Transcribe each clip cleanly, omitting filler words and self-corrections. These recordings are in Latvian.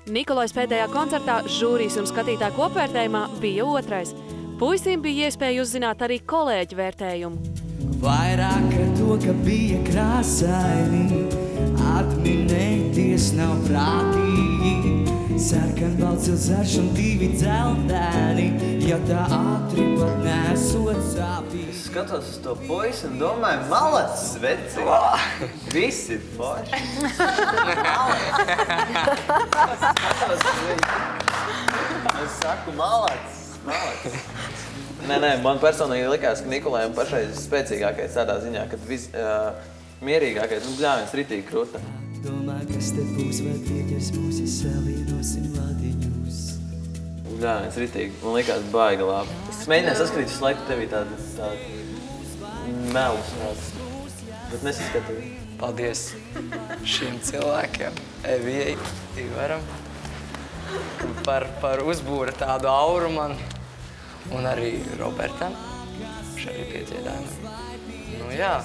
Nikolais pēdējā koncertā žūrijas un skatītāju kopvērtējumā bija otrais. Puisim bija iespēja uzzināt arī kolēģu vērtējumu. Vairāk ar to, ka bija krāsaini, atminēties nav prātīgi. Sarkanbalts ilzarš un divi dzeltēni, ja tā ātri pat nesot sāpīgi. Es skatos uz to puisi un domāju, malacis, veci. Visi ir forši. Es saku, malacis. Nē, man personīgi likās, ka Nikolajam pašreiz spēcīgākais tādā ziņā, kad mierīgākais, bļāviens ritīgi kruta. Domā, kas te būs, vai pieķers mūs, ja savienosim vadiņus. Bļāviens ritīgi, man likās baiga labi. Es mēģināju saskatīt visu laiku tevī tādu melus nāc, bet nesaskatīju. Paldies šiem cilvēkiem, Evijai, Ivaram, par uzbūra tādu auru man, un arī Robertam, kurš arī piedziedājumi. Nu jā,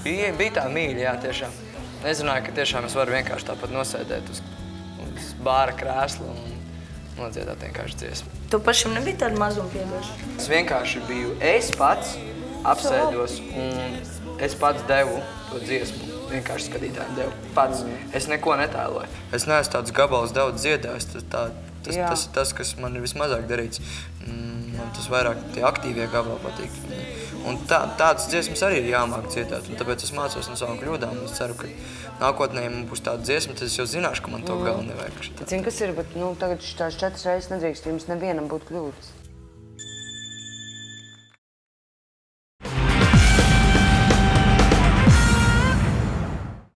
bija tā mīļa, jā, tiešām. Nezināju, ka tiešām es varu vienkārši tāpat nosēdēt uz bāra krēsla un nodziedāt vienkārši dziesmu. Tu pašam nebija tāda mazuma piedošana? Es vienkārši biju, es pats apsēdos un es pats devu to dziesmu. Vienkārši skatītājiem devu. Pats. Es neko netēloju. Es neesmu tāds gabals daudz dziedājis. Tas ir tas, kas man ir vismazāk darīts. Man tas vairāk tie aktīvie gabali patīk. Un tādas dziesmas arī ir jāmāk dziedāt. Un tāpēc es mācos no savām kļūdām. Es ceru, ka nākotnē man būs tāda dziesma, tad es jau zināšu, ka man to galu nevajag. Zinu, kas ir, bet tagad šitās 4 reizes nedrīkst jums nevienam būt kļūdas.